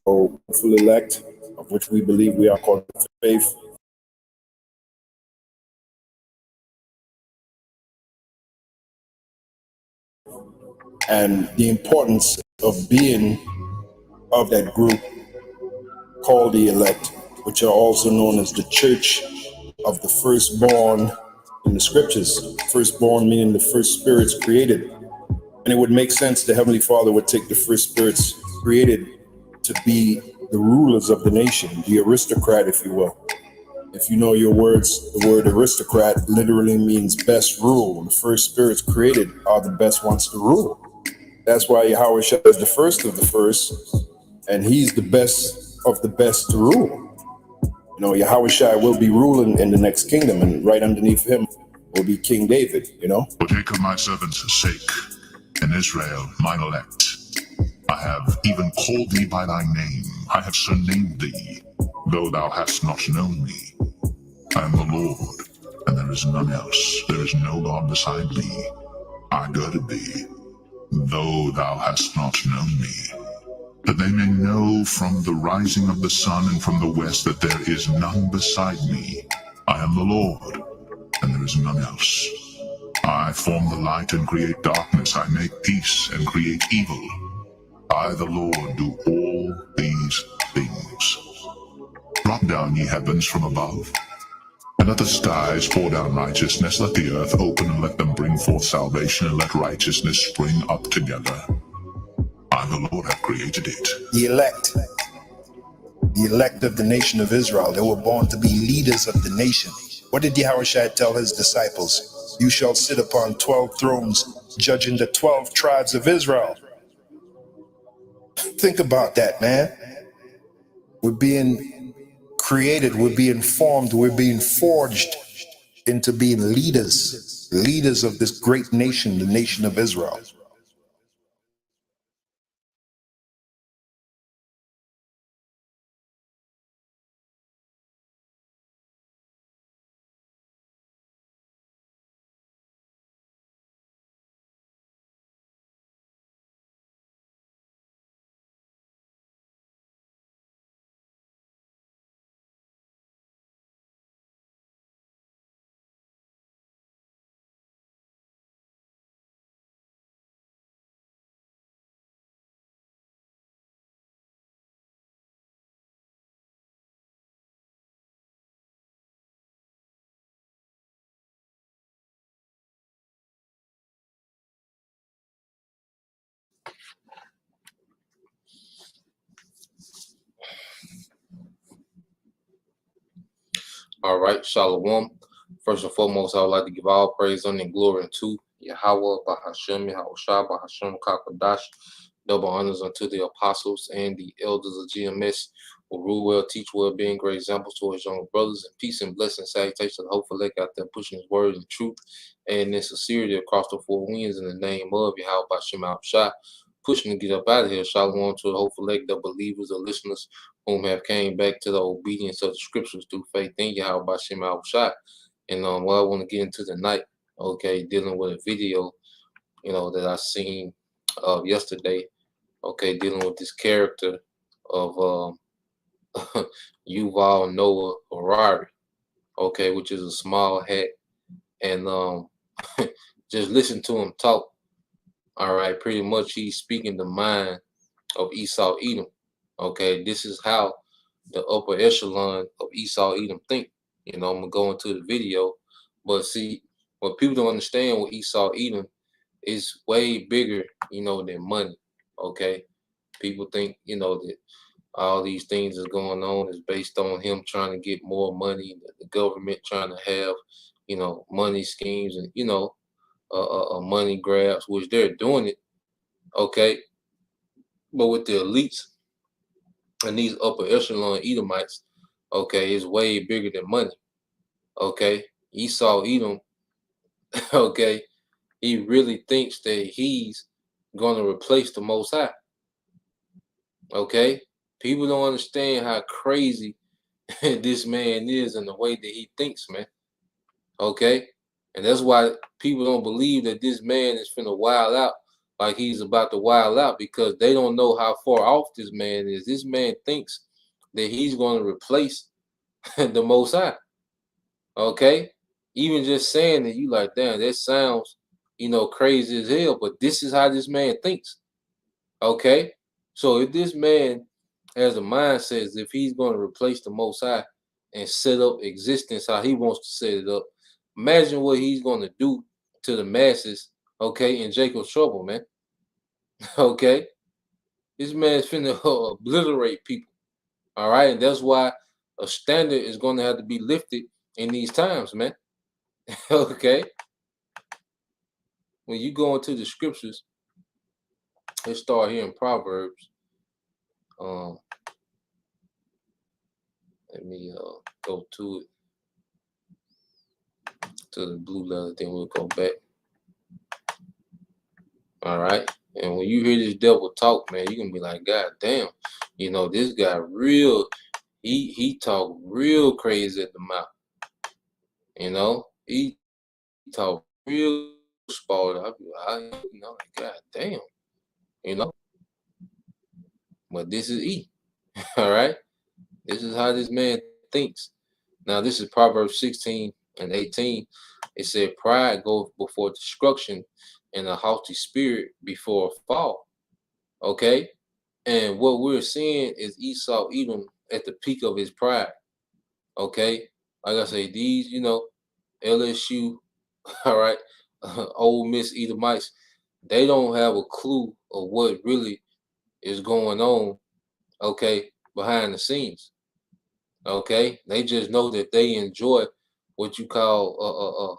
Full elect, of which we believe we are called to faith. And the importance of being of that group called the elect, which are also known as the church of the firstborn in the scriptures. Firstborn meaning the first spirits created. And it would make sense the Heavenly Father would take the first spirits created to be the rulers of the nation, the aristocrat, if you will. If you know your words, the word aristocrat literally means best rule. The first spirits created are the best ones to rule. That's why Yahweh Shah is the first of the first, and he's the best of the best to rule. You know, Yahweh Shai will be ruling in the next kingdom, and right underneath him will be King David, you know? For Jacob my servant's sake, and Israel mine elect, I have even called thee by thy name, I have surnamed thee, though thou hast not known me. I am the Lord, and there is none else, there is no God beside me. I girded thee, though thou hast not known me, that they may know from the rising of the sun and from the west that there is none beside me. I am the Lord, and there is none else. I form the light and create darkness. I make peace and create evil. I, the Lord, do all these things. Drop down, ye heavens, from above, and let the skies pour down righteousness. Let the earth open, and let them bring forth salvation, and let righteousness spring up together. I, the Lord, have created it. The elect of the nation of Israel, they were born to be leaders of the nation. What did Yahushua tell his disciples? You shall sit upon 12 thrones, judging the 12 tribes of Israel. Think about that, man. We're being created, we're being formed, we're being forged into being leaders of this great nation, the nation of Israel. All right, Shalom. First and foremost, I would like to give all praise, honor, and glory unto Yahweh, Bahashem, Yahushua, Bahashem, Kakadash. Double honors unto the apostles and the elders of GMS who rule well, teach well, being great examples to his young brothers, and peace and blessing, salutation, hopeful like out there pushing his word and truth and in sincerity across the four winds in the name of Yahweh, Bahashem, Yahushua. Pushing to get up out of here. Shalom to the hopeful like the believers or listeners whom have came back to the obedience of the scriptures through faith in Yahweh Bashem Al-Shai. And what I want to get into tonight, okay, dealing with a video, that I seen yesterday, okay, dealing with this character of Yuval Noah Harari, okay, which is a small hat, and just listen to him talk. All right, pretty much he's speaking the mind of Esau Edom. Okay, this is how the upper echelon of Esau Edom think. I'm gonna go into the video, but see, what people don't understand with Esau Edom is way bigger, than money. Okay, people think that all these things is going on is based on him trying to get more money, the government trying to have, money schemes and money grabs, which they're doing it. Okay, but with the elites and these upper echelon Edomites, okay, is way bigger than money. Okay, Esau Edom, okay, he really thinks that he's going to replace the Most High. Okay, People don't understand how crazy this man is and the way that he thinks, man. Okay? And that's why people don't believe that this man is finna wild out like he's about to wild out, because they don't know how far off this man is. This man thinks that he's going to replace the Most High. Okay? Even just saying that, you like, damn, that sounds, crazy as hell, but this is how this man thinks. Okay? So if this man has a mindset as if he's going to replace the Most High and set up existence how he wants to set it up, imagine what he's going to do to the masses, okay, in Jacob's trouble, man. Okay? This man's finna obliterate people. All right? And that's why a standard is going to have to be lifted in these times, man. Okay? When you go into the scriptures, let's start here in Proverbs. Let me go to it, to the blue letter, then we'll go back. All right. And when you hear this devil talk, man, you're gonna be like, God damn, this guy real, he talk real crazy at the mouth. He talk real spalled. I'll be like, God damn, But this is E. All right. This is how this man thinks. Now, this is Proverbs 16:18. It said, pride goeth before destruction, and a haughty spirit before a fall. Okay? And what we're seeing is Esau Edom at the peak of his pride. Okay? Like I say, these, LSU, all right, Ole Miss Edomites, they don't have a clue of what really is going on, okay, behind the scenes. Okay? They just know that they enjoy what you call,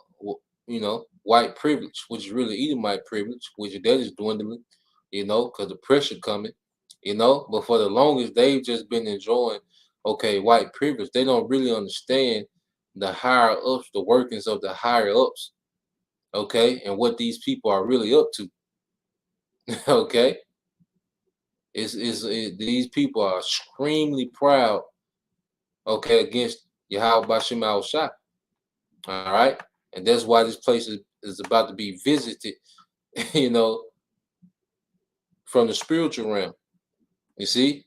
white privilege, which is really Edomite privilege, which that is dwindling, because the pressure coming, But for the longest, they've just been enjoying, okay, white privilege. They don't really understand the higher ups, the workings of the higher ups, okay, and what these people are really up to, okay. These people are extremely proud, okay, against Yahweh Bashim al-Shah. All right. And that's why this place is about to be visited, from the spiritual realm. You see?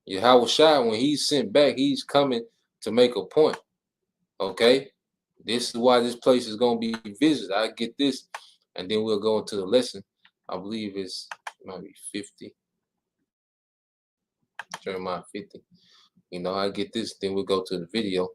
Yahweh Shai, when he's sent back, he's coming to make a point. Okay? This is why this place is going to be visited. I get this, and then we'll go into the lesson. I believe it might be 50. Jeremiah 50. I get this, then we'll go to the video.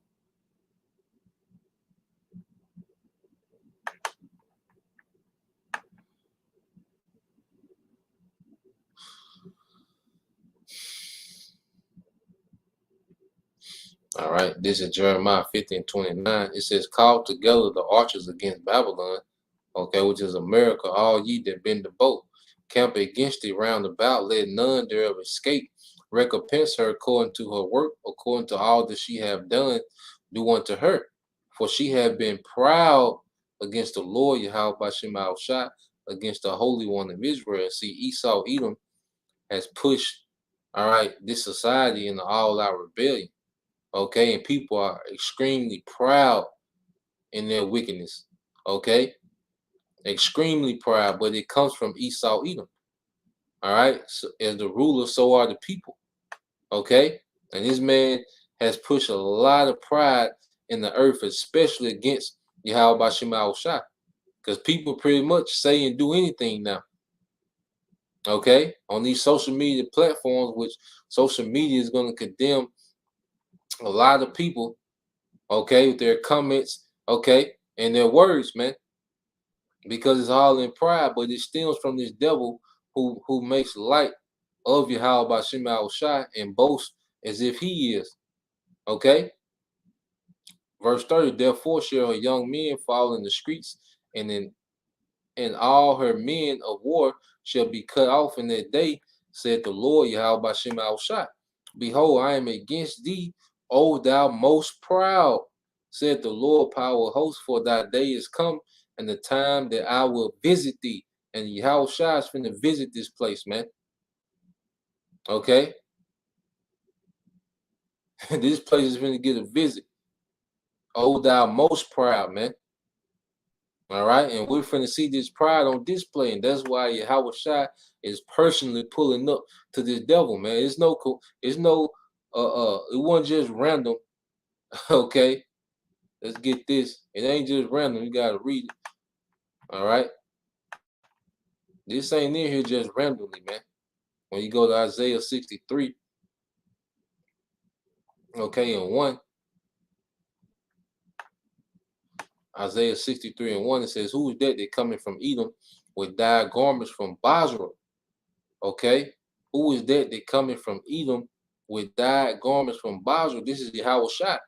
All right, this is Jeremiah 50:29. It says, call together the archers against Babylon, okay, which is America, all ye that bend the bow. Camp against it round about, let none thereof escape. Recompense her according to her work, according to all that she have done, do unto her. For she have been proud against the Lord, Yahweh Bashim al-Shah, against the Holy One of Israel. See, Esau Edom has pushed, all right, this society into all-out rebellion. Okay, and people are extremely proud in their wickedness. Okay, extremely proud, but it comes from Esau Edom. All right, so as the ruler, so are the people. Okay, and this man has pushed a lot of pride in the earth, especially against Yahweh Bashim al-Shah, because people pretty much say and do anything now. Okay, on these social media platforms, which social media is going to condemn a lot of people, okay, with their comments, okay, and their words, man, because it's all in pride, but it stems from this devil who makes light of Yahweh Bashim al-Shah and boasts as if he is, okay. Verse 30, therefore shall her young men fall in the streets, and all her men of war shall be cut off in that day, said the Lord Yahweh Bashim al-Shah. Behold, I am against thee, O thou most proud, said the Lord power of hosts, for thy day is come, and the time that I will visit thee. And Yahweh Shai is finna visit this place, man. Okay, this place is going to get a visit. Oh, thou most proud, man. All right, and we're finna see this pride on display, and that's why Yahweh Shai is personally pulling up to this devil, man. It's no, it wasn't just random. Okay, let's get this. It ain't just random. You gotta read it. All right, this ain't in here just randomly, man. When you go to Isaiah 63, okay, and 1, Isaiah 63 and 1, it says, "Who is that coming from Edom with dyed garments from Basra?" Okay, who is that coming from Edom with dyed garments from Basra? This is Yahweh Shai.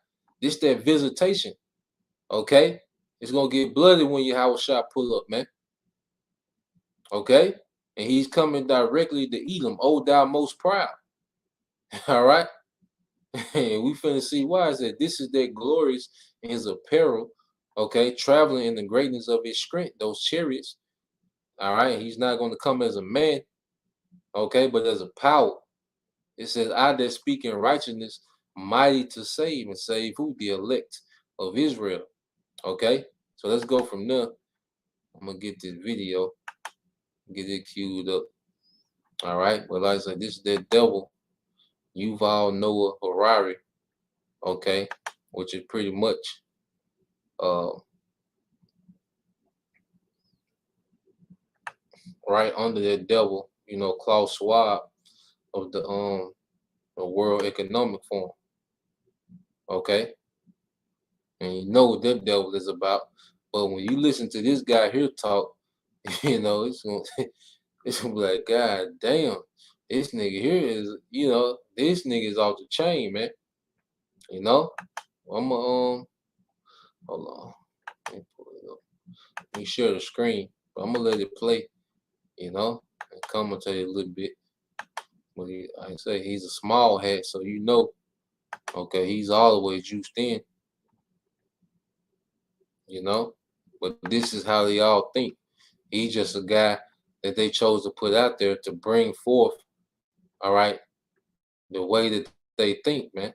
This that visitation. Okay, it's gonna get bloody when Yahweh Shai pull up, man. Okay, and he's coming directly to Edom. Oh, thou most proud. All right, and we finna see why is that this is that glorious in his apparel. Okay, traveling in the greatness of his strength, those chariots. All right, he's not going to come as a man, okay, but as a power. It says, "I that speak in righteousness, mighty to save," and save who? The elect of Israel. Okay, so let's go from there. I'm gonna get this video, get it queued up. All right, well, like I said, this is that devil, Yuval Noah Harari. Okay, which is pretty much right under that devil, Klaus Schwab of the World Economic Forum. Okay, and you know what that devil is about. But when you listen to this guy here talk, it's gonna it's gonna be like, God damn, this nigga here is, this nigga is off the chain, man. I'm gonna hold on, let me pull it up. Let me share the screen, but I'm gonna let it play, and commentate a little bit. But like I say, he's a small hat, so okay, he's always juiced in, But this is how they all think. He's just a guy that they chose to put out there to bring forth, all right, the way that they think, man.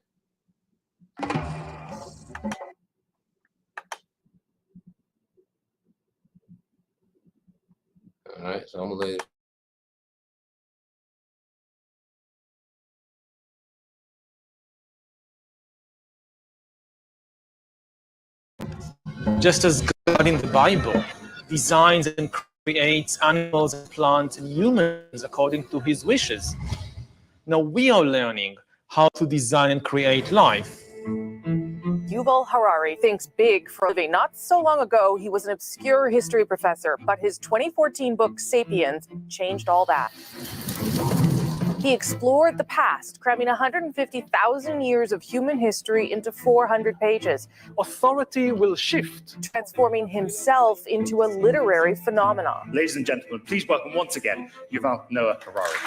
All right, so I'm gonna let it. Just as God in the Bible designs and creates animals and plants and humans according to his wishes. Now we are learning how to design and create life. Yuval Harari thinks big for a living. Not so long ago, he was an obscure history professor, but his 2014 book, Sapiens, changed all that. He explored the past, cramming 150,000 years of human history into 400 pages. Authority will shift, transforming himself into a literary phenomenon. Ladies and gentlemen, please welcome once again Yuval Noah Harari.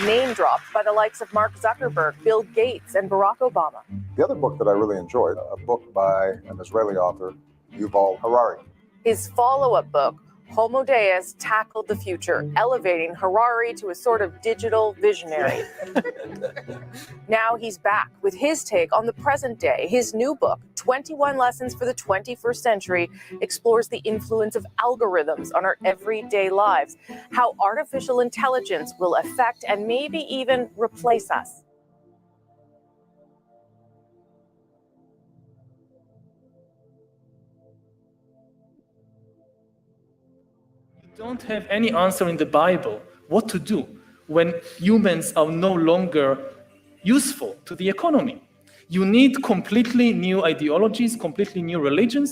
Name dropped by the likes of Mark Zuckerberg, Bill Gates, and Barack Obama. The other book that I really enjoyed, a book by an Israeli author, Yuval Harari. His follow-up book, Homo Deus, tackled the future, elevating Harari to a sort of digital visionary. Now he's back with his take on the present day. His new book, 21 Lessons for the 21st Century, explores the influence of algorithms on our everyday lives, how artificial intelligence will affect and maybe even replace us. don't have any answer in the Bible what to do when humans are no longer useful to the economy. You need completely new ideologies, completely new religions,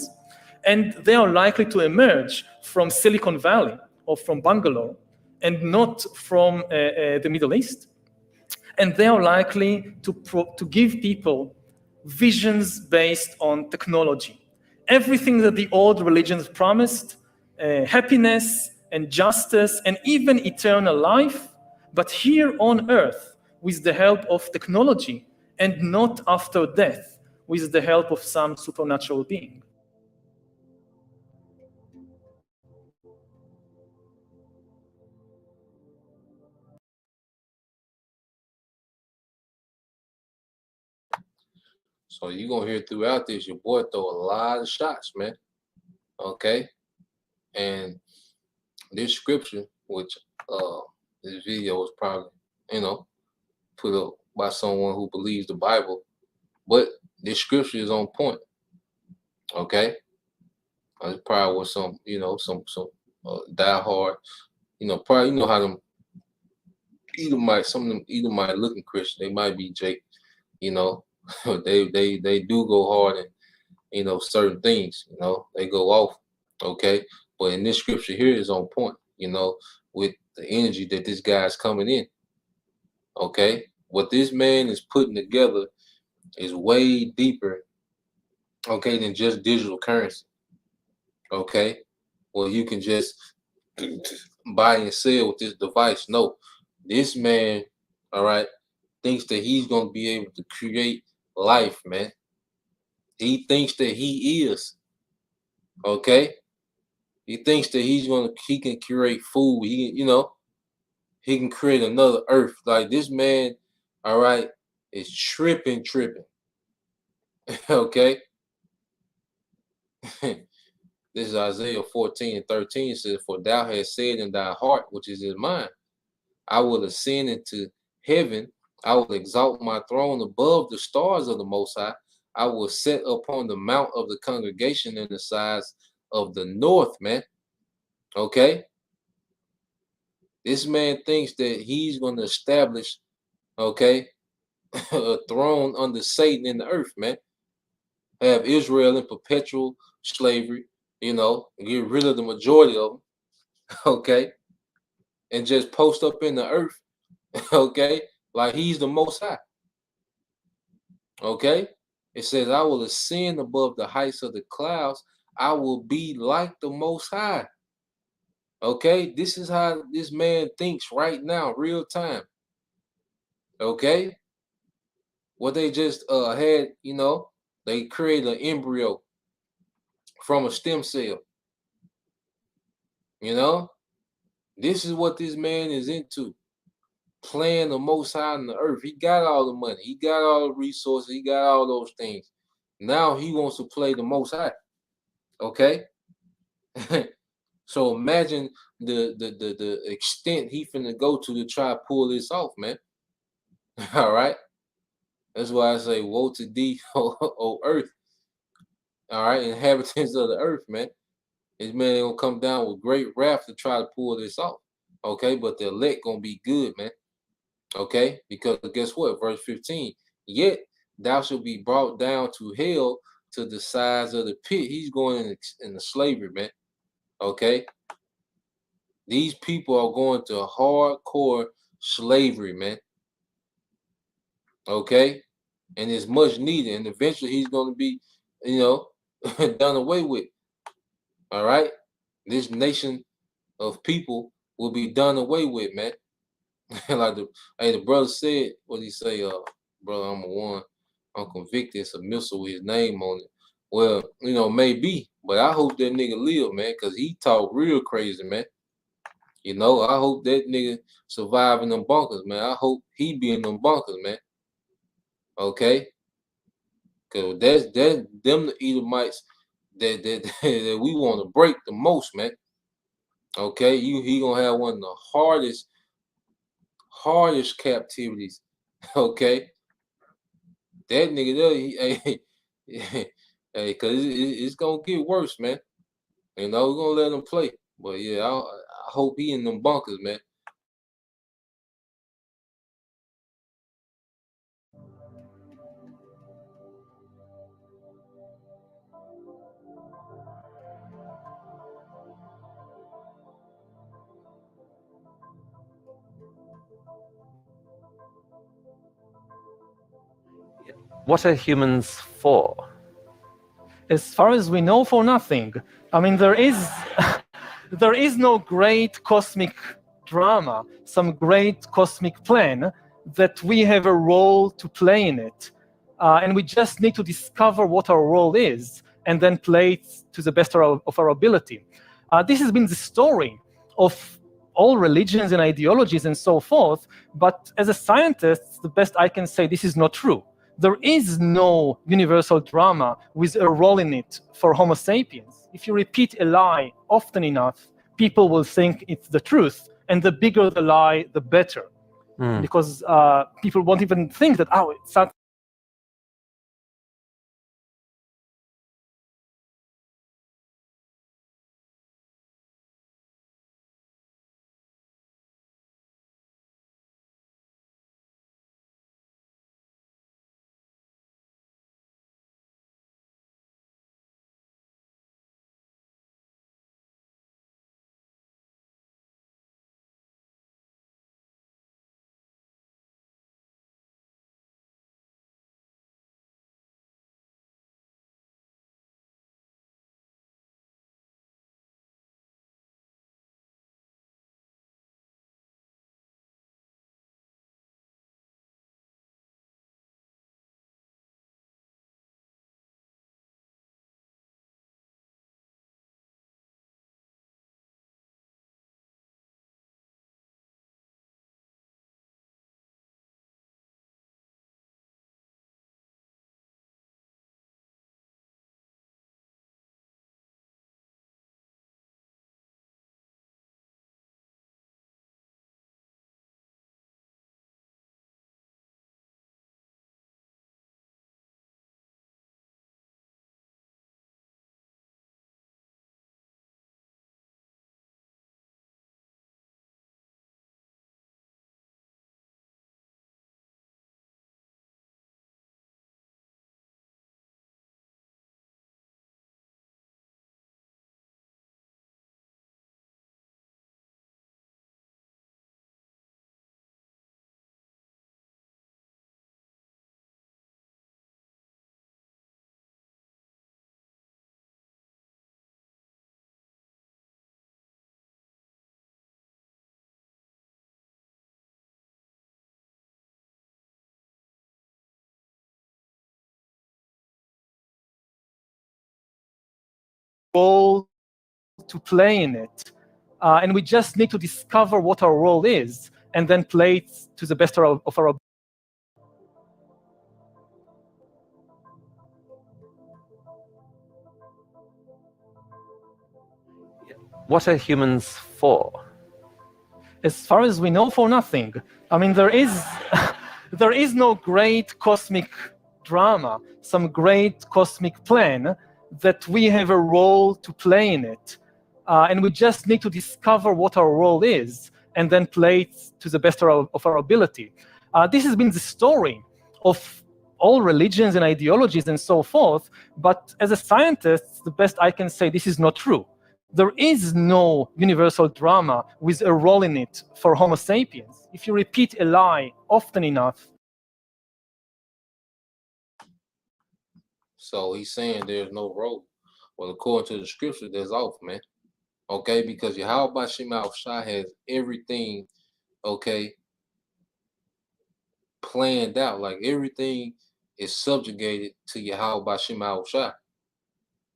and they are likely to emerge from Silicon Valley or from Bangalore and not from the Middle East. And they are likely to give people visions based on technology. Everything that the old religions promised, happiness and justice and even eternal life, but here on earth with the help of technology and not after death with the help of some supernatural being. So you're going to hear throughout this, your boy throw a lot of shots, man. Okay? And this scripture, which this video was probably, put up by someone who believes the Bible, but this scripture is on point. Okay? It's probably with some diehard, probably how them some of them Edomite looking Christian, they might be Jake, they do go hard and certain things, they go off, okay? But in this scripture here is on point, with the energy that this guy's coming in. Okay? What this man is putting together is way deeper, okay, than just digital currency. Okay? Well, you can just buy and sell with this device. No, this man, all right, thinks that he's going to be able to create life, man. He thinks that he is. Okay? He thinks that he can create food. He can create another earth. Like this man, all right, is tripping. Okay? This is Isaiah 14:13. It says, "For thou hast said in thy heart, which is in mine, I will ascend into heaven. I will exalt my throne above the stars of the Most High. I will set upon the mount of the congregation in the sides of the north," man. Okay? This man thinks that he's going to establish, okay, a throne under Satan in the earth, man. Have Israel in perpetual slavery, get rid of the majority of them, okay, and just post up in the earth, okay, like he's the Most High. Okay? It says, "I will ascend above the heights of the clouds. I will be like the Most High." Okay? This is how this man thinks right now, real time. Okay? What they just had, they created an embryo from a stem cell. This is what this man is into. Playing the Most High on the earth. He got all the money. He got all the resources. He got all those things. Now he wants to play the Most High. Okay? So imagine the extent he finna go to try to pull this off, man. All right? That's why I say, woe to thee, O earth. All right? Inhabitants of the earth, man. This man gonna come down with great wrath to try to pull this off. Okay? But the elect gonna be good, man. Okay, because guess what? Verse 15. "Yet thou shalt be brought down to hell, to the sides of the pit." He's going in the slavery, man. Okay. These people are going to hardcore slavery, man. Okay. And it's much needed. And eventually he's going to be, done away with. All right. This nation of people will be done away with, man. Like the brother said, what he say, brother, I'm convicted, it's a missile with his name on it. Well, maybe, but I hope that nigga live, man, because he talk real crazy, man. I hope that nigga survive in them bunkers, man. I hope he be in them bunkers, man. Okay? Because that's them the Edomites that we want to break the most, man. Okay? He gonna have one of the hardest captivities. Okay, that nigga there, hey, cause it's gonna get worse, man. We're gonna let him play, but yeah, I hope he in them bunkers, man. What are humans for? As far as we know, for nothing. I mean, there is no great cosmic drama, some great cosmic plan that we have a role to play in it. And we just need to discover what our role is and then play it to the best of our ability. This has been the story of all religions and ideologies and so forth, but as a scientist, the best I can say, this is not true. There is no universal drama with a role in it for Homo sapiens. If you repeat a lie often enough, people will think it's the truth, and the bigger the lie, the better, because people won't even think that, oh, it's not. Role to play in it, and we just need to discover what our role is and then play it to the best of our. What are humans for? As far as we know, for nothing. I mean, there is there is no great cosmic drama, some great cosmic plan that we have a role to play in it, and we just need to discover what our role is and then play it to the best of our ability. This has been the story of all religions and ideologies and so forth, but as a scientist, the best I can say, this is not true. There is no universal drama with a role in it for Homo sapiens. If you repeat a lie often enough. So he's saying there's no role. Well, according to the scripture, there's off, man. Okay, because Yahweh Shema Shai has everything, okay, planned out. Like everything is subjugated to Yahweh Shema Shai.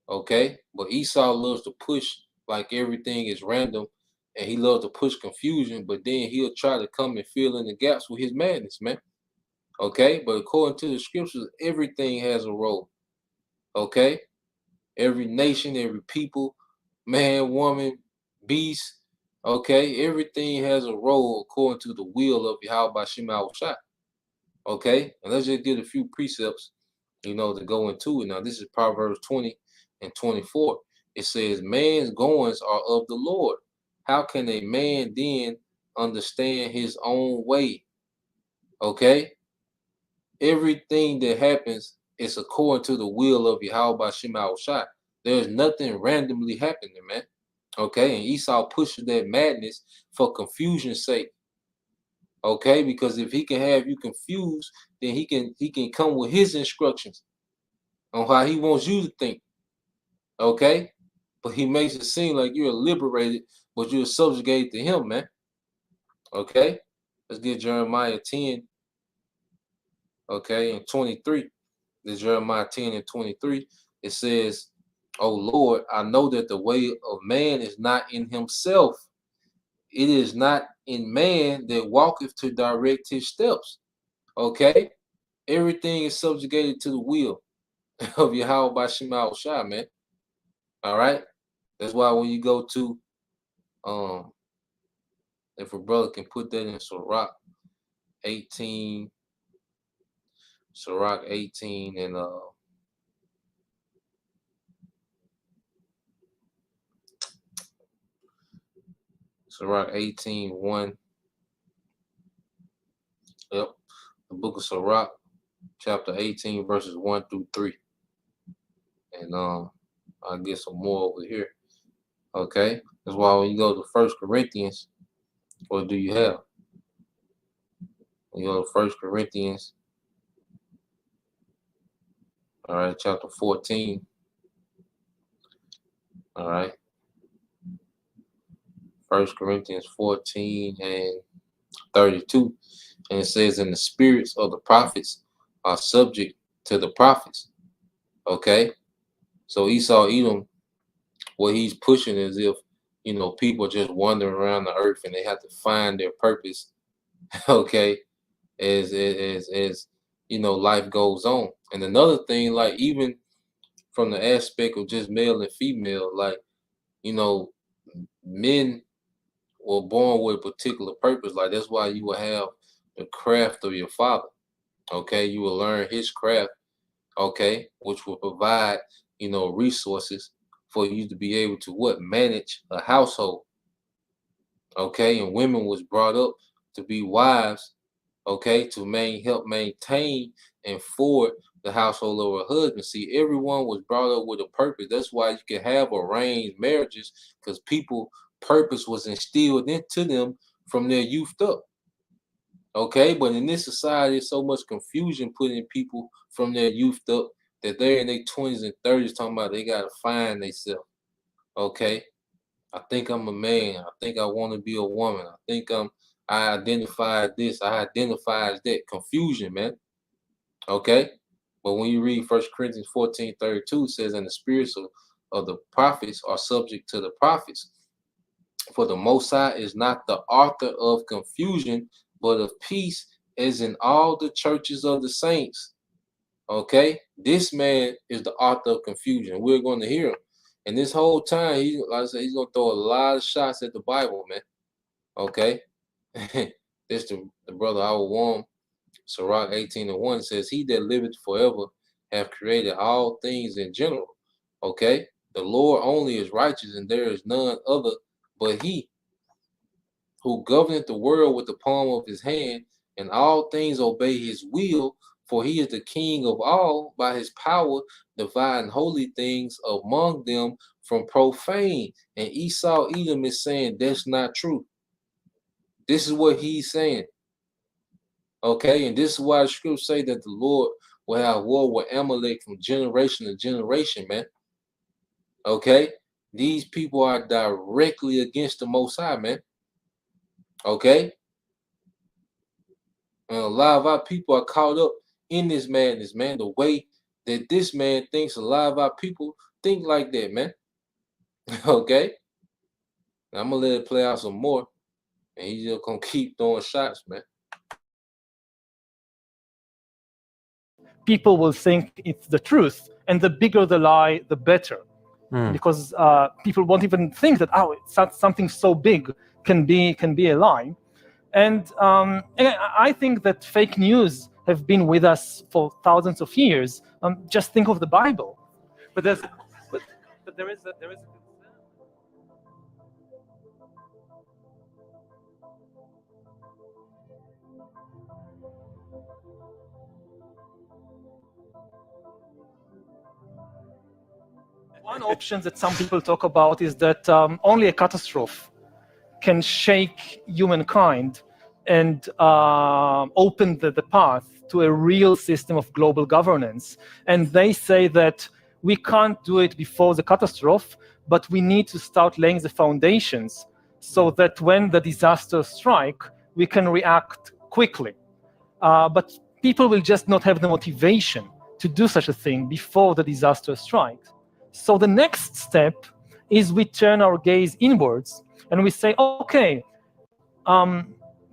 Okay, but Esau loves to push like everything is random, and he loves to push confusion, but then he'll try to come and fill in the gaps with his madness, man. Okay, but according to the scriptures, everything has a role. Okay, every nation, every people, man, woman, beast, okay, everything has a role according to the will of Yahweh Shema Shai. Okay, and let's just get a few precepts, you know, to go into it. Now, this is Proverbs 20 and 24. It says, man's goings are of the Lord. How can a man then understand his own way? Okay, everything that happens is according to the will of Yahweh Shema Shai. There's nothing randomly happening, man. Okay, and Esau pushes that madness for confusion's sake. Okay, because if he can have you confused, then he can come with his instructions on how he wants you to think. Okay, but he makes it seem like you're liberated, but you're subjugated to him, man. Okay, let's get Jeremiah 10. Okay, and 23. This Jeremiah 10 and 23. It says, "O Lord, I know that the way of man is not in himself. It is not in man that walketh to direct his steps." Okay, Everything is subjugated to the will of Yahweh by Shema Shai, man. All right. That's why when you go to, if a brother can put that in Sirach 18, Sirach 18 and Sirach 18:1. Yep. The book of Sirach, chapter 18, verses 1 through 3. And I'll get some more over here. Okay. That's why when you go to 1 Corinthians, what do you have? When you go to 1 Corinthians, all right, chapter 14. All right. 1 Corinthians 14 and 32. And it says, and the spirits of the prophets are subject to the prophets. Okay. So Esau Edom, what he's pushing is if, you know, people just wandering around the earth and they have to find their purpose, okay, as you know, life goes on. And another thing, like even from the aspect of just male and female, like, you know, men were born with a particular purpose. Like that's why you will have the craft of your father. Okay, you will learn his craft, okay, which will provide, you know, resources for you to be able to what? Manage a household. Okay, and women was brought up to be wives, okay, to help maintain and forward the household of her husband. See, everyone was brought up with a purpose. That's why you can have arranged marriages, because people purpose was instilled into them from their youth up. Okay, but in this society, so much confusion put in people from their youth up that they're in their 20s and 30s talking about they gotta find themselves. Okay, I think I'm a man. I think I want to be a woman. I think I identify this. I identify as that. Confusion, man. Okay, but when you read 1 Corinthians 14:32, it says, and the spirits of the prophets are subject to the prophets. For the Most High is not the author of confusion, but of peace, as in all the churches of the saints. Okay, this man is the author of confusion. We're going to hear him, and this whole time, like I said, he's going to throw a lot of shots at the Bible, man. Okay, this the brother I will warn. Sirach 18:1 says, "He that liveth forever hath created all things in general." Okay, the Lord only is righteous, and there is none other but He, who governeth the world with the palm of His hand, and all things obey His will, for He is the King of all, by His power dividing holy things among them from profane. And Esau Edom is saying that's not true. This is what he's saying. Okay, and this is why the scriptures say that the Lord will have war with Amalek from generation to generation, man. Okay, these people are directly against the Most High, man. Okay, and a lot of our people are caught up in this madness, man. The way that this man thinks, a lot of our people think like that, man. Okay, now, I'm gonna let it play out some more, and he's just gonna keep throwing shots, man. People will think it's the truth, and the bigger the lie, the better, because people won't even think that it's something so big can be a lie. And I think that fake news have been with us for thousands of years. Just think of the Bible. But there is a concern. One option that some people talk about is that only a catastrophe can shake humankind and open the path to a real system of global governance. And they say that we can't do it before the catastrophe, but we need to start laying the foundations so that when the disasters strike, we can react quickly. But people will just not have the motivation to do such a thing before the disaster strikes. So the next step is we turn our gaze inwards and we say, okay,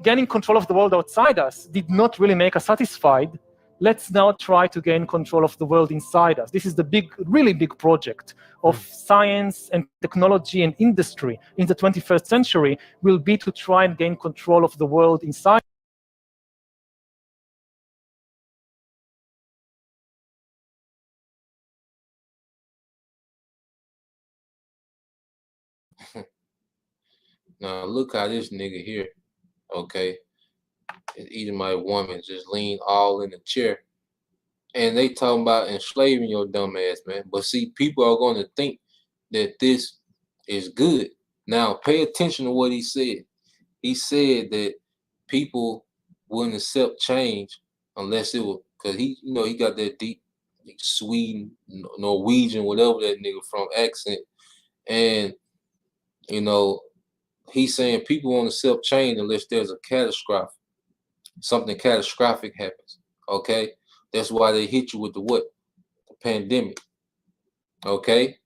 gaining control of the world outside us did not really make us satisfied. let's now try to gain control of the world inside us. This is the big, really big project of science and technology and industry in the 21st century, will be to try and gain control of the world inside. Now look how this nigga here, okay, is Edomite woman just lean all in the chair. And they talking about enslaving your dumb ass, man. But see, people are going to think that this is good. Now, pay attention to what he said. He said that people wouldn't accept change unless it was, because he, you know, he got that deep Sweden, Norwegian, whatever that nigga from accent. And, you know, he's saying people won't accept change unless there's a catastrophe. Something catastrophic happens, okay? That's why they hit you with the what? The pandemic, okay?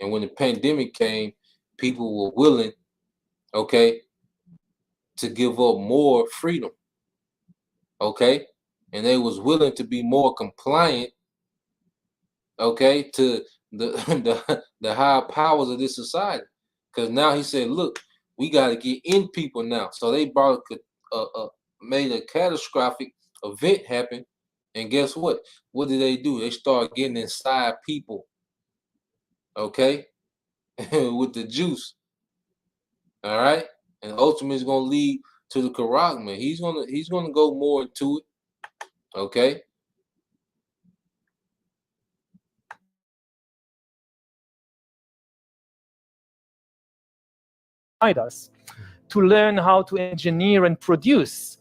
And when the pandemic came, people were willing, okay, to give up more freedom, okay? And they was willing to be more compliant, okay, to the higher powers of this society. Because now he said, look, we got to get in people now. So they brought made a catastrophic event happen. And guess what? What did they do? They started getting inside people, okay, with the juice, all right. And ultimately, it's gonna lead to the charagma. He's gonna go more into it, okay. Us to learn how to engineer and produce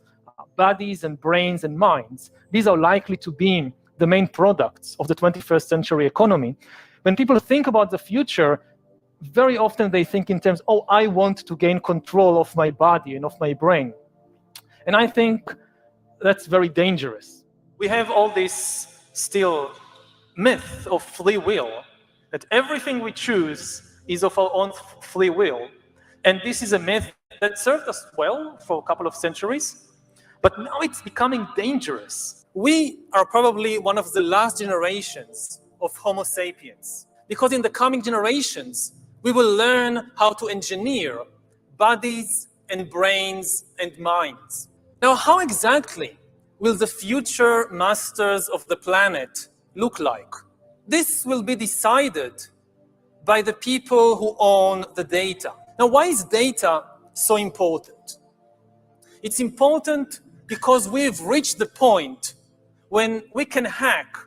bodies and brains and minds. These are likely to be the main products of the 21st century economy. When people think about the future, very often they think in terms, oh, I want to gain control of my body and of my brain. And I think that's very dangerous. We have all this still myth of free will, that everything we choose is of our own free will. And this is a myth that served us well for a couple of centuries, but now it's becoming dangerous. We are probably one of the last generations of Homo sapiens, because in the coming generations, we will learn how to engineer bodies and brains and minds. Now, how exactly will the future masters of the planet look like? This will be decided by the people who own the data. Now, why is data so important? It's important because we've reached the point when we can hack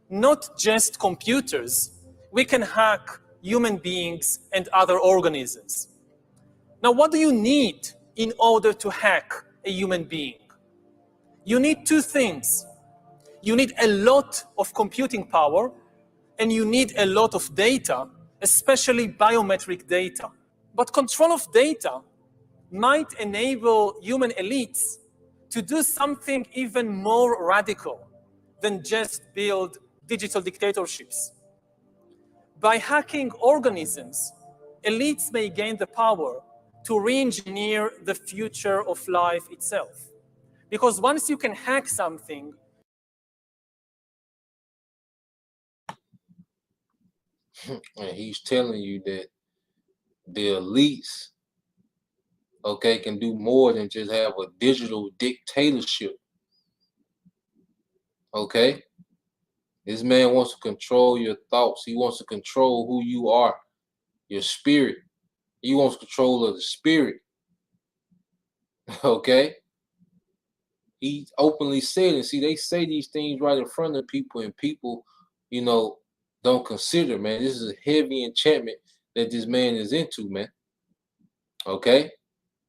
not just computers, we can hack human beings and other organisms. Now, what do you need in order to hack a human being? You need two things. You need a lot of computing power, and you need a lot of data, especially biometric data. But control of data might enable human elites to do something even more radical than just build digital dictatorships. By hacking organisms, elites may gain the power to re-engineer the future of life itself. Because once you can hack something, and he's telling you that the elites, okay, can do more than just have a digital dictatorship. Okay? This man wants to control your thoughts. He wants to control who you are, your spirit. He wants control of the spirit. Okay? He openly said, and see, they say these things right in front of people, and people, you know, don't consider, man. This is a heavy enchantment that this man is into, man. Okay?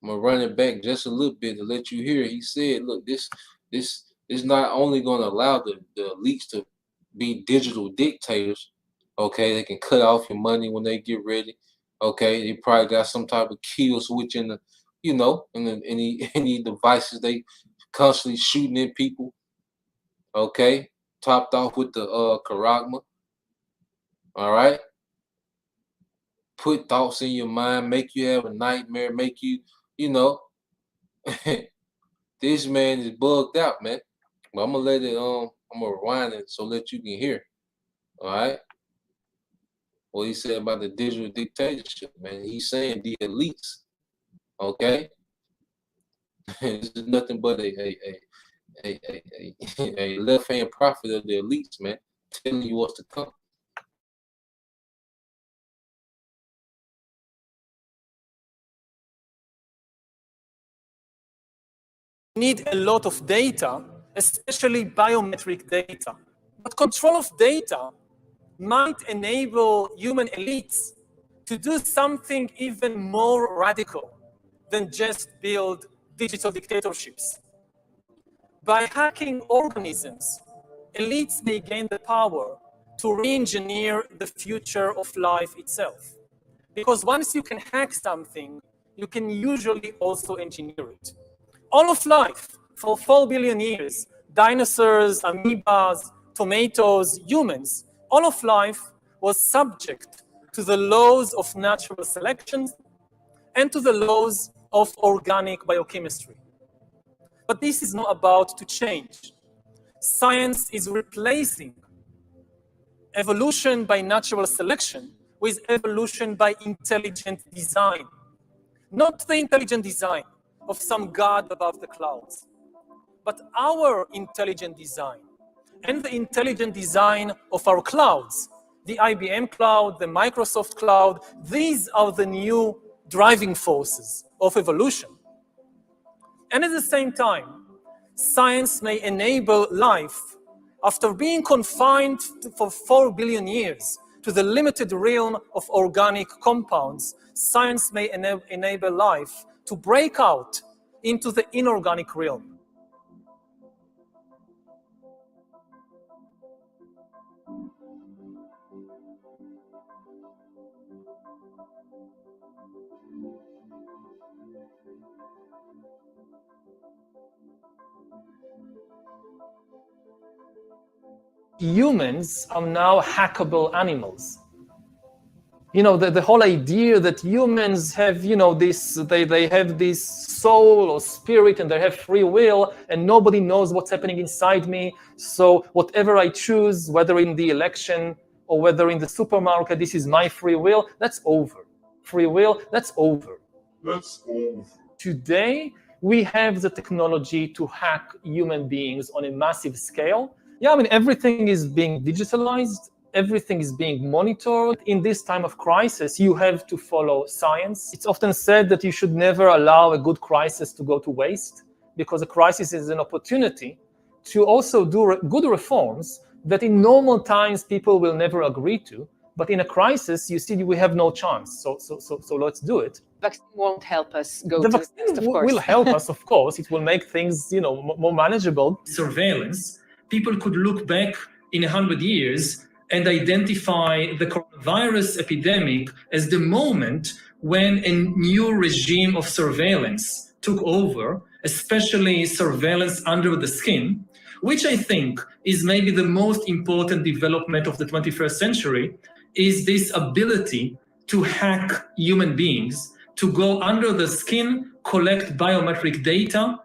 I'm gonna run it back just a little bit to let you hear. He said, look, this is not only gonna allow the elites to be digital dictators. Okay, they can cut off your money when they get ready. Okay, they probably got some type of kill switch in the, you know, in the, any devices they constantly shooting in people. Okay, topped off with the charagma. All right, put thoughts in your mind, make you have a nightmare, make you, you know, this man is bugged out, man. But I'm gonna let it gonna rewind it so that you can hear. All right. What he said about the digital dictatorship, man. He's saying the elites. Okay. This is nothing but a left-hand prophet of the elites, man, telling you what's to come. Need a lot of data, especially biometric data. But control of data might enable human elites to do something even more radical than just build digital dictatorships. By hacking organisms, elites may gain the power to re-engineer the future of life itself. Because once you can hack something, you can usually also engineer it. All of life, for 4 billion years, dinosaurs, amoebas, tomatoes, humans, all of life was subject to the laws of natural selection and to the laws of organic biochemistry. But this is not about to change. Science is replacing evolution by natural selection with evolution by intelligent design. Not the intelligent design of some god above the clouds, but our intelligent design and the intelligent design of our clouds, the IBM cloud, the Microsoft cloud. These are the new driving forces of evolution. And at the same time, science may enable life, after being confined for 4 billion years to the limited realm of organic compounds, science may enable life to break out into the inorganic realm. Humans are now hackable animals. You know, the whole idea that humans have, you know, this, they have this soul or spirit and they have free will and nobody knows what's happening inside me. So whatever I choose, whether in the election or whether in the supermarket, this is my free will, that's over. Free will, that's over. That's over. Today, we have the technology to hack human beings on a massive scale. Yeah, I mean, everything is being digitalized. Everything is being monitored. In this time of crisis, you have to follow science. It's often said that you should never allow a good crisis to go to waste, because a crisis is an opportunity to also do good reforms that in normal times people will never agree to. But in a crisis, you see, we have no chance. So let's do it. Vaccine won't help us go the to vaccine next, of course. will help us, of course. It will make things, you know, more manageable. Surveillance. People could look back in 100 years and identify the coronavirus epidemic as the moment when a new regime of surveillance took over, especially surveillance under the skin, which I think is maybe the most important development of the 21st century, is this ability to hack human beings, to go under the skin, collect biometric data,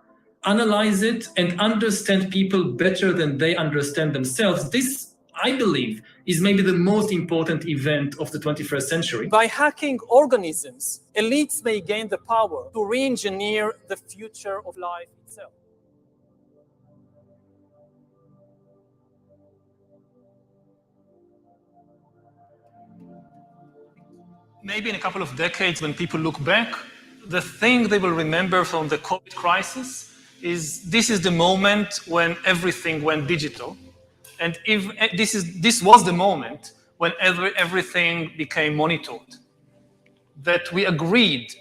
analyze it, and understand people better than they understand themselves. This, I believe, is maybe the most important event of the 21st century. By hacking organisms, elites may gain the power to re-engineer the future of life itself. Maybe in a couple of decades, when people look back, the thing they will remember from the COVID crisis is this is the moment when everything went digital. And if this was the moment when everything became monitored, that we agreed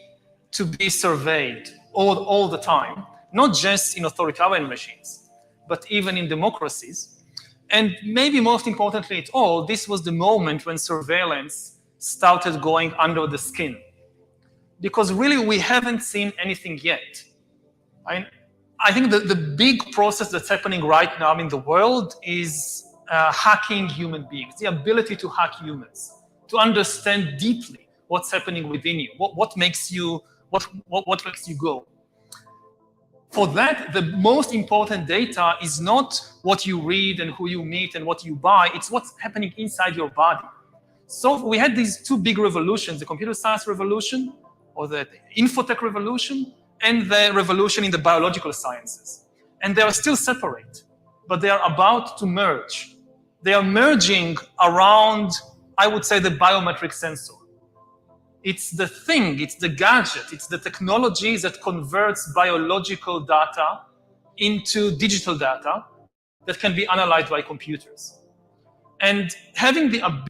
to be surveyed all the time, not just in authoritarian regimes, but even in democracies. And maybe most importantly at all, this was the moment when surveillance started going under the skin. Because really we haven't seen anything yet. I think the big process that's happening right now in the world is hacking human beings, the ability to hack humans, to understand deeply what's happening within you, what makes you go. For that, the most important data is not what you read and who you meet and what you buy, it's what's happening inside your body. So we had these two big revolutions, the computer science revolution, or the infotech revolution, and the revolution in the biological sciences. And they are still separate, but they are about to merge. They are merging around, I would say, the biometric sensor. It's the thing, it's the gadget, it's the technology that converts biological data into digital data that can be analyzed by computers. And having the ability.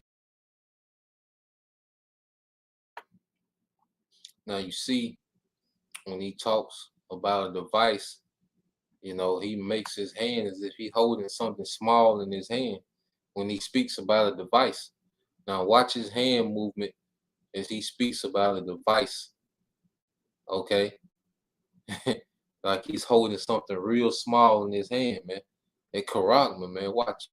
Now you see, when he talks about a device, you know, he makes his hand as if he's holding something small in his hand when he speaks about a device. Now watch his hand movement as he speaks about a device. Okay? Like he's holding something real small in his hand, man. Hey, Karagma, man, watch.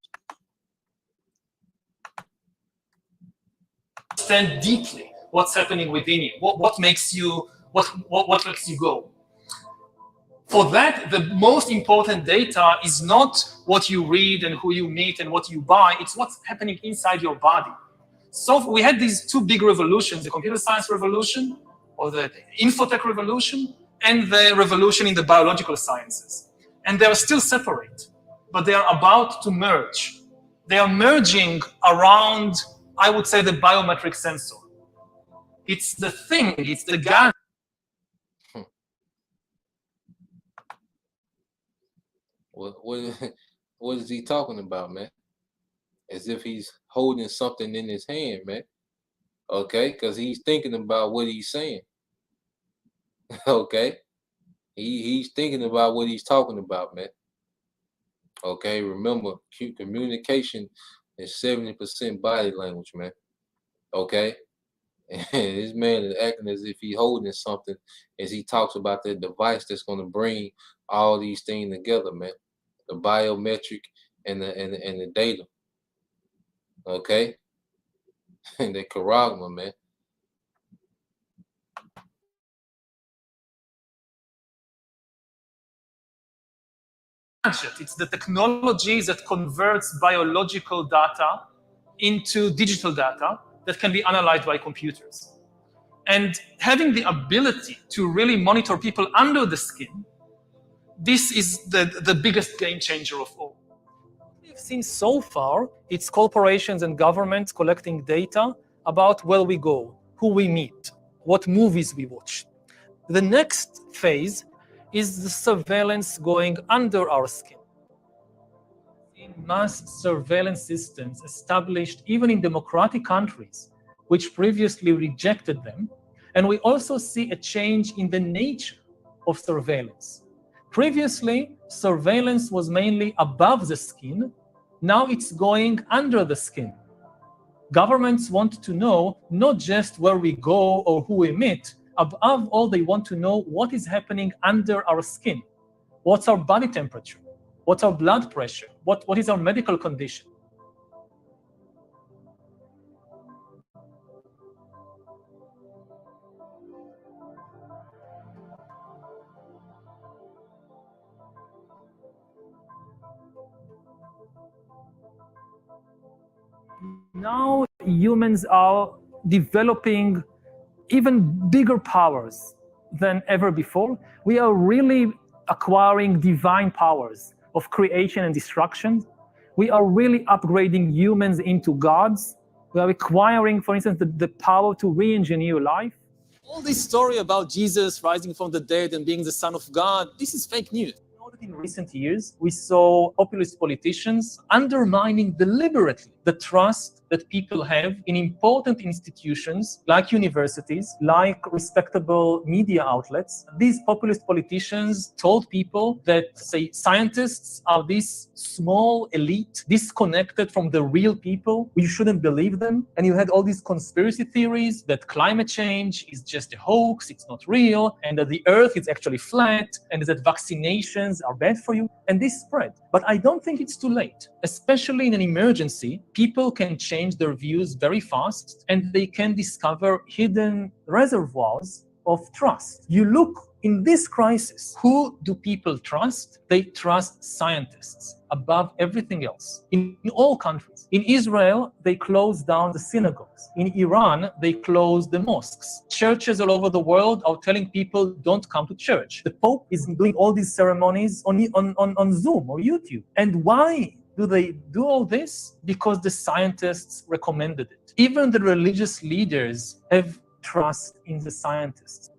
Understand deeply what's happening within you. What makes you go? For that, the most important data is not what you read and who you meet and what you buy, it's what's happening inside your body. So we had these two big revolutions, the computer science revolution, or the infotech revolution, and the revolution in the biological sciences. And they are still separate, but they are about to merge. They are merging around, I would say, the biometric sensor. It's the thing, it's the gadget. What is he talking about, man? As if he's holding something in his hand, man. Okay, because he's thinking about what he's saying. Okay, he's thinking about what he's talking about, man. Okay, remember, communication is 70% body language, man. Okay, and this man is acting as if he's holding something as he talks about that device that's going to bring all these things together, man. The biometric and the data. Okay, and the Karagma, man. It's the technology that converts biological data into digital data that can be analyzed by computers. And having the ability to really monitor people under the skin, this is the biggest game changer of all. What we've seen so far, it's corporations and governments collecting data about where we go, who we meet, what movies we watch. The next phase is the surveillance going under our skin. Mass surveillance systems established even in democratic countries, which previously rejected them. And we also see a change in the nature of surveillance. Previously, surveillance was mainly above the skin. Now it's going under the skin. Governments want to know not just where we go or who we meet. Above all, they want to know what is happening under our skin. What's our body temperature? What's our blood pressure? What is our medical condition? Now humans are developing even bigger powers than ever before. We are really acquiring divine powers of creation and destruction. We are really upgrading humans into gods. We are acquiring, for instance, the power to re-engineer life. All this story about Jesus rising from the dead and being the Son of God, this is fake news. In recent years, we saw populist politicians undermining deliberately the trust that people have in important institutions like universities, like respectable media outlets. These populist politicians told people that, say, scientists are this small elite disconnected from the real people. You shouldn't believe them. And you had all these conspiracy theories that climate change is just a hoax, it's not real, and that the earth is actually flat, and that vaccinations are bad for you. And this spread. But I don't think it's too late. Especially in an emergency, people can change their views very fast, and they can discover hidden reservoirs of trust. You look In this crisis, who do people trust? They trust scientists above everything else in all countries. In Israel, they closed down the synagogues. In Iran, they closed the mosques. Churches all over the world are telling people don't come to church. The Pope is doing all these ceremonies on Zoom or YouTube. And why do they do all this? Because the scientists recommended it. Even the religious leaders have trust in the scientists.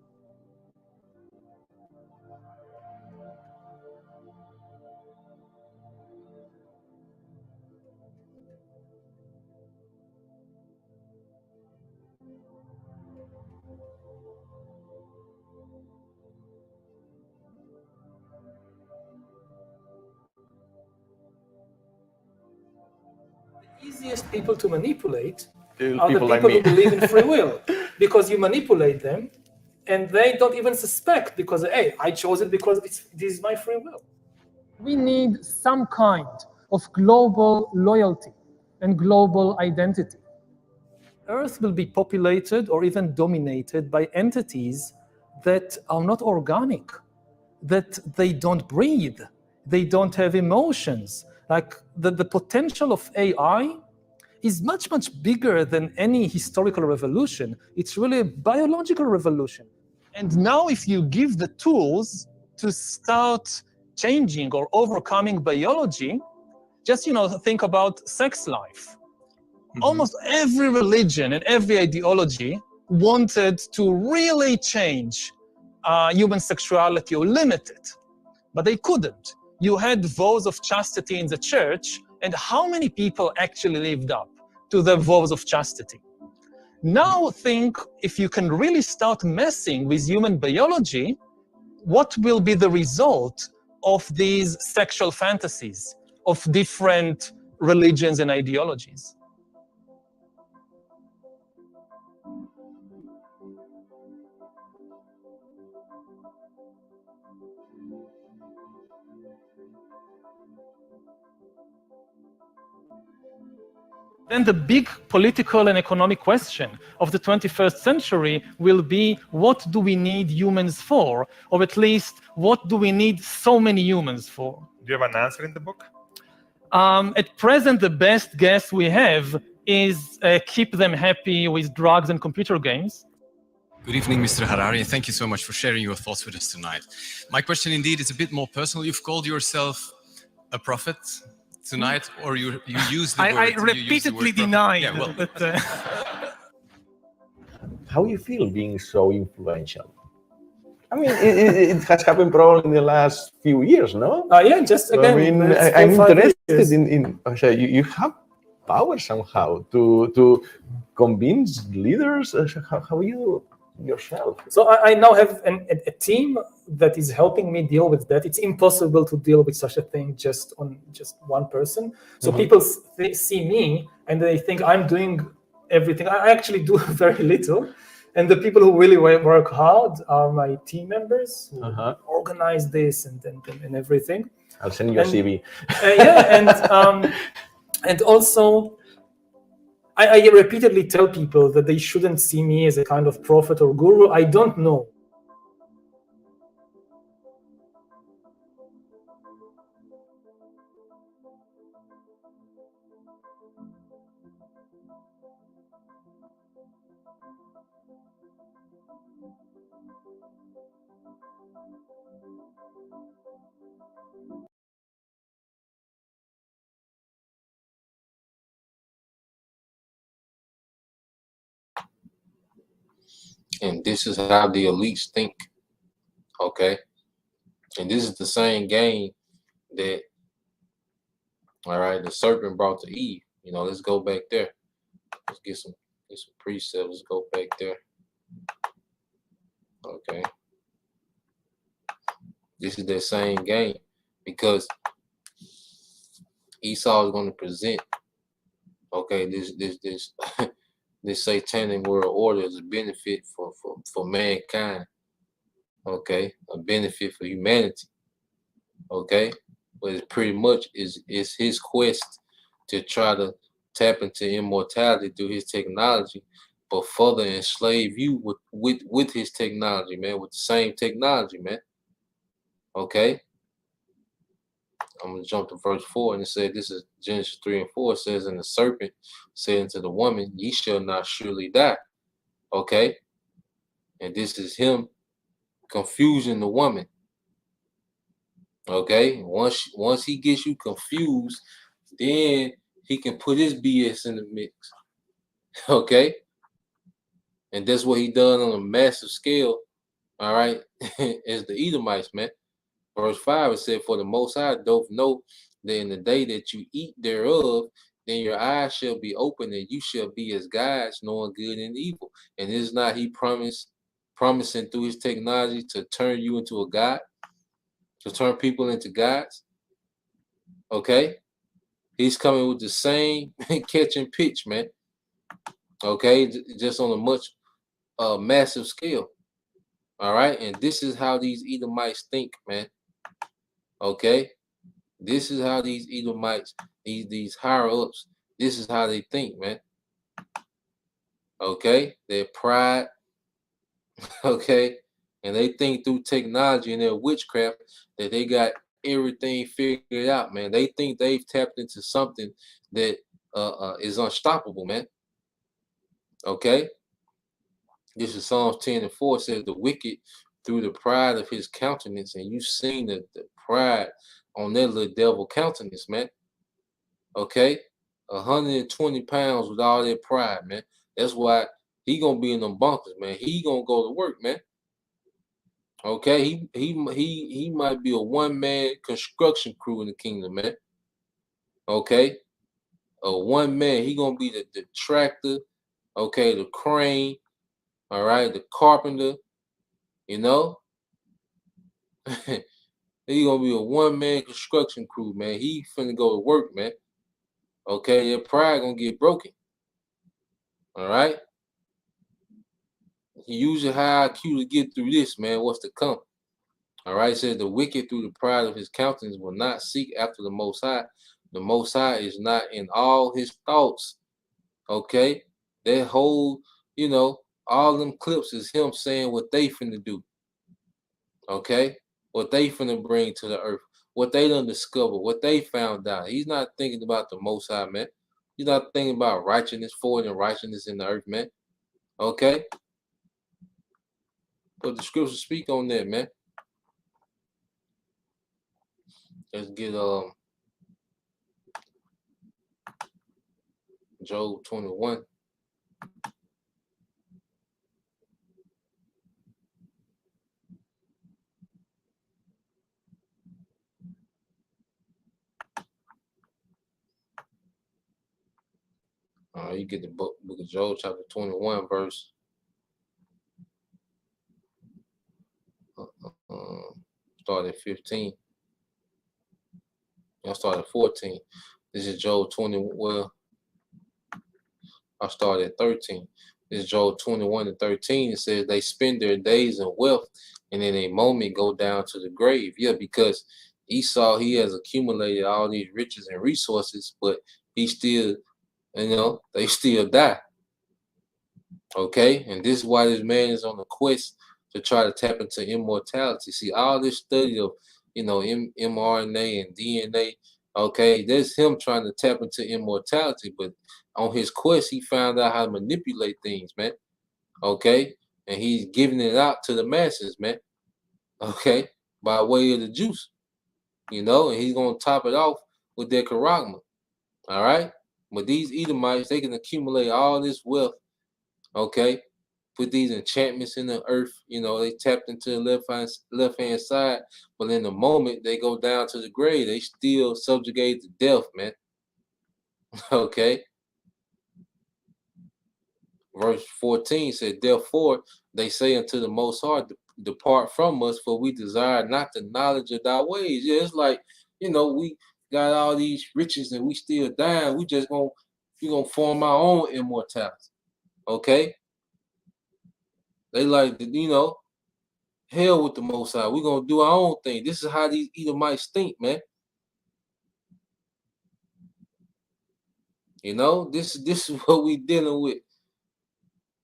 Easiest people to manipulate are the people who believe in free will, because you manipulate them and they don't even suspect, because hey, I chose it because this is my free will. We need some kind of global loyalty and global identity. Earth will be populated or even dominated by entities that are not organic, that they don't breathe, they don't have emotions. Like the potential of AI is much, much bigger than any historical revolution. It's really a biological revolution. And now if you give the tools to start changing or overcoming biology, just think about sex life. Almost every religion and every ideology wanted to really change human sexuality or limit it, but they couldn't. You had vows of chastity in the church, and how many people actually lived up to the vows of chastity? Now think, if you can really start messing with human biology, what will be the result of these sexual fantasies of different religions and ideologies? Then the big political and economic question of the 21st century will be, what do we need humans for? Or at least, what do we need so many humans for? Do you have an answer in the book? At present, the best guess we have is keep them happy with drugs and computer games. Good evening, Mr. Harari, and thank you so much for sharing your thoughts with us tonight. My question indeed is a bit more personal. You've called yourself a prophet tonight, or you use the word. I repeatedly deny. Yeah, well. How you feel being so influential? I mean, it has happened probably in the last few years, no? Yeah, just again. I mean, I'm interested in you have power somehow to convince leaders. How you yourself? So I now have a team that is helping me deal with that. It's impossible to deal with such a thing just one person. So people see me and they think I'm doing everything. I actually do very little. And the people who really work hard are my team members who organize this and everything. I'll send you a CV. And also, I repeatedly tell people that they shouldn't see me as a kind of prophet or guru. I don't know. And this is how the elites think, okay? And this is the same game that, all right, the serpent brought to Eve. You know, let's go back there. Let's get some precepts. Let's go back there. Okay. This is that same game because Esau is going to present, okay, this this satanic world order is a benefit for mankind, okay, a benefit for humanity, okay, but it pretty much is his quest to try to tap into immortality through his technology but further enslave you with his technology, man, with the same technology, man. Okay. I'm going to jump to verse 4, and it said, this is Genesis 3 and 4. It says, and the serpent said unto the woman, ye shall not surely die. Okay. And this is him confusing the woman. Okay. Once he gets you confused, then he can put his BS in the mix. Okay. And that's what he done on a massive scale. All right. As the Edomites, man. Verse 5, it said, for the Most High doth know that in the day that you eat thereof, then your eyes shall be open, and you shall be as gods, knowing good and evil. And is not he promising through his technology to turn you into a god, to turn people into gods? Okay, he's coming with the same catch and pitch, man. Okay, just on a much massive scale. All right, and this is how these Edomites think, man. Okay, this is how these Edomites, these higher ups, this is how they think, man. Okay, their pride. Okay, and they think through technology and their witchcraft that they got everything figured out, man. They think they've tapped into something that is unstoppable, man. Okay, this is Psalms 10 and 4. Says the wicked through the pride of his countenance, and you've seen the pride on that little devil countenance, man. Okay, 120 pounds with all that pride, man. That's why he gonna be in them bunkers, man. He gonna go to work, man. Okay, he might be a one-man construction crew in the kingdom, man. Okay, a one man. He gonna be the tractor, okay, the crane, all right, the carpenter. You know, he gonna be a one-man construction crew, man. He finna go to work, man. Okay, your pride gonna get broken. All right. Use your high IQ to get through this, man. What's to come? All right. It says the wicked through the pride of his countenance will not seek after the Most High. The Most High is not in all his thoughts. Okay. That whole, you know, all them clips is him saying what they finna do. Okay. What they finna bring to the earth. What they done discovered. What they found out. He's not thinking about the Most High, man. He's not thinking about righteousness forward and righteousness in the earth, man. Okay. But the scriptures speak on that, man. Let's get Job 21. You get the book of Job, chapter 21, verse start at 15. I'll start at 14. This is Job 20. Well, I'll start at 13. This is Job 21 and 13. It says they spend their days in wealth and in a moment go down to the grave. Yeah, because Esau, he has accumulated all these riches and resources, but he still, you know, they still die. Okay, and this is why this man is on a quest to try to tap into immortality. See, all this study of, you know, mRNA and DNA, okay, that's him trying to tap into immortality. But on his quest, he found out how to manipulate things, man. Okay, and he's giving it out to the masses, man. Okay, by way of the juice, you know, and he's gonna top it off with their charagma. All right, but these Edomites, they can accumulate all this wealth. Okay, put these enchantments in the earth. You know, they tapped into the left hand side, but in the moment they go down to the grave, they still subjugate to death, man. Okay. Verse 14 said, therefore they say unto the Most High, depart from us, for we desire not the knowledge of thy ways. Yeah, it's like, you know, we got all these riches and we still dying. We just gonna form our own immortality. Okay. They like, you know, hell with the Most High. We're gonna do our own thing. This is how these Edomites think, man. You know, this is what we dealing with.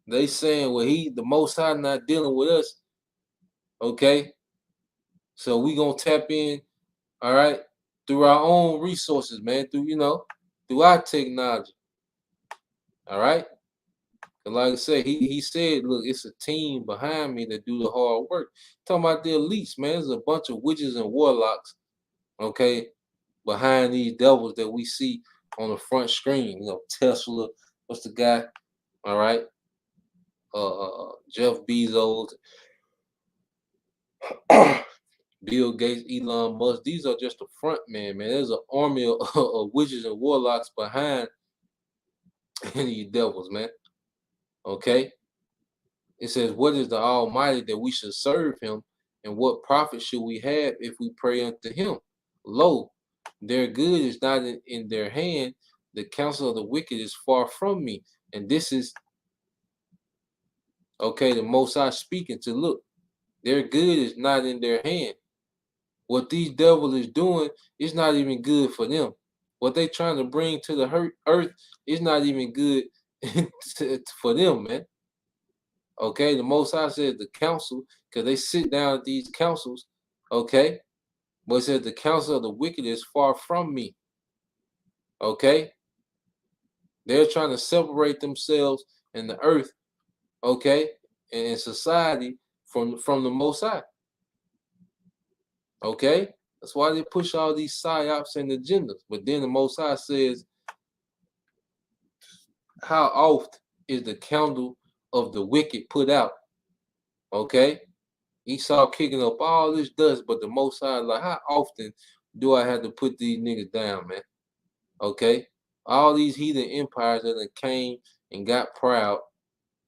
They saying, well, the Most High not dealing with us. Okay. So we gonna tap in, all right, through our own resources, man, through our technology. All right. And like I said, he said, look, it's a team behind me that do the hard work. Talking about the elites, man. There's a bunch of witches and warlocks, okay, behind these devils that we see on the front screen. Tesla, what's the guy? All right. Jeff Bezos, Bill Gates, Elon Musk. These are just the front man. There's an army of witches and warlocks behind these devils, man. Okay. It says, what is the Almighty that we should serve him? And what profit should we have if we pray unto him? Lo, their good is not in their hand. The counsel of the wicked is far from me. And this is, okay, the Most High speaking to look. Their good is not in their hand. What these devils is doing is not even good for them. What they trying to bring to the earth is not even good for them, man. Okay, the Most High said the council, because they sit down at these councils, okay? But it says the counsel of the wicked is far from me. Okay? They're trying to separate themselves in the earth, okay, and in society from the Most High. Okay? That's why they push all these psyops and agendas. But then the Most High says, how oft is the candle of the wicked put out? Okay? Esau kicking up all this dust, but the Most High, like, how often do I have to put these niggas down, man? Okay? All these heathen empires that came and got proud,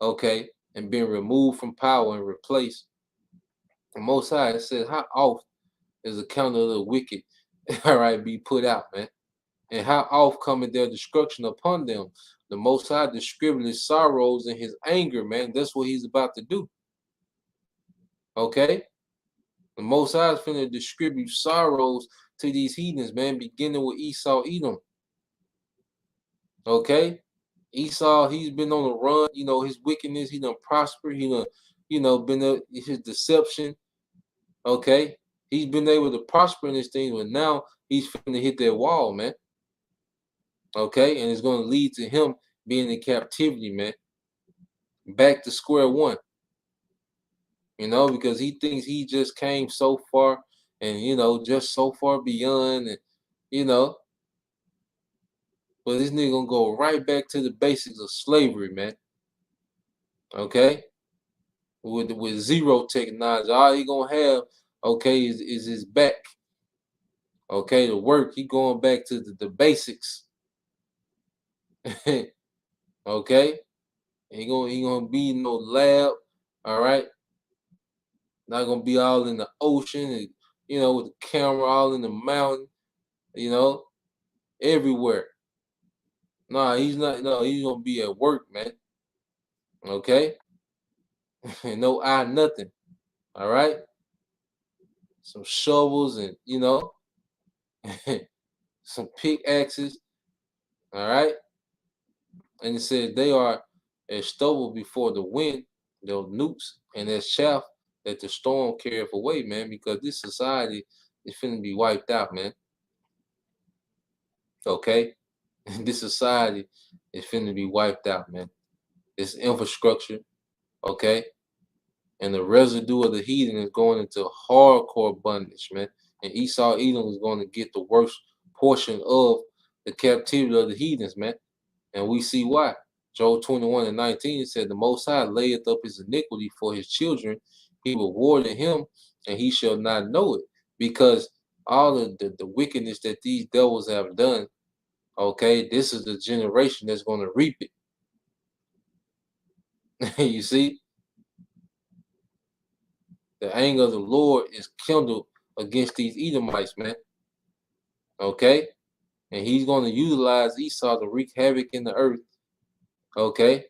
okay, and been removed from power and replaced. The Most High says, how often is the candle of the wicked, all right, be put out, man? And how oft cometh their destruction upon them? The Most High distributed his sorrows and his anger, man. That's what he's about to do. Okay? The Most High is finna distribute sorrows to these heathens, man, beginning with Esau, Edom. Okay? Esau, he's been on the run, his wickedness, he done prospered, he done, been his deception. Okay? He's been able to prosper in this thing, but now he's finna hit that wall, man. Okay? And it's gonna lead to him being in captivity, man. Back to square one. Because he thinks he just came so far and, just so far beyond and, but this nigga gonna go right back to the basics of slavery, man. Okay? With zero technology. All he gonna have, okay, is his back. Okay, the work, he going back to the basics. Okay? He gonna be no lab, all right? Not gonna be all in the ocean and with the camera all in the mountain, everywhere. Nah, he's not. No, he's gonna be at work, man. Okay, no eye, nothing. All right, some shovels and some pickaxes. All right, and it says they are as stubble before the wind, they're nukes, and as chaff that the storm careth away, man. Because this society is finna be wiped out, man. Okay, this society is finna be wiped out, man. This infrastructure, okay, and the residue of the heathen is going into hardcore bondage, man. And Esau Edom is going to get the worst portion of the captivity of the heathens, man. And we see why. Job 21:19 said, the Most High layeth up his iniquity for his children. He rewarded him, and he shall not know it. Because all of the wickedness that these devils have done, okay, this is the generation that's going to reap it. You see? The anger of the Lord is kindled against these Edomites, man. Okay? And he's going to utilize Esau to wreak havoc in the earth. Okay?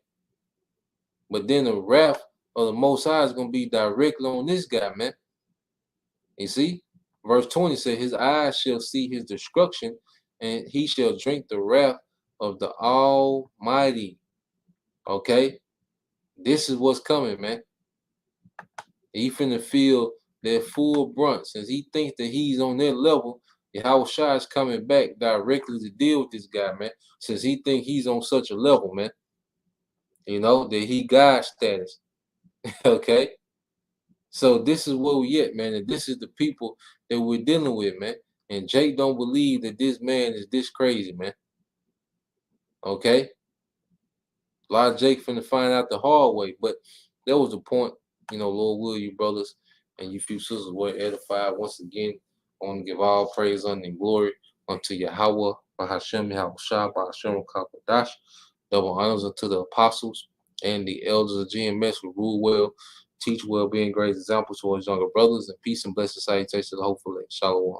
But then the wrath of the Most High is going to be directly on this guy, man. You see? Verse 20 says, his eyes shall see his destruction, and he shall drink the wrath of the Almighty. Okay? This is what's coming, man. He finna feel that full brunt. Since he thinks that he's on that level, Yahweh Shai is coming back directly to deal with this guy, man. Since he think he's on such a level, man. You know, that he God status. Okay? So this is where we at, man. And this is the people that we're dealing with, man. And Jake don't believe that this man is this crazy, man. Okay? A lot of Jake finna find out the hard way. But that was the point. You know, Lord will you brothers and you few sisters were edified. Once again, I want to give all praise, honor, and glory unto Yahweh, Bahashem, Yahweh Shah, Bahashem, Kakadash. Double honors unto the apostles and the elders of GMS who rule well, teach well, being great examples to his younger brothers, and peace and blessed salutations to the hopeful. Shalom.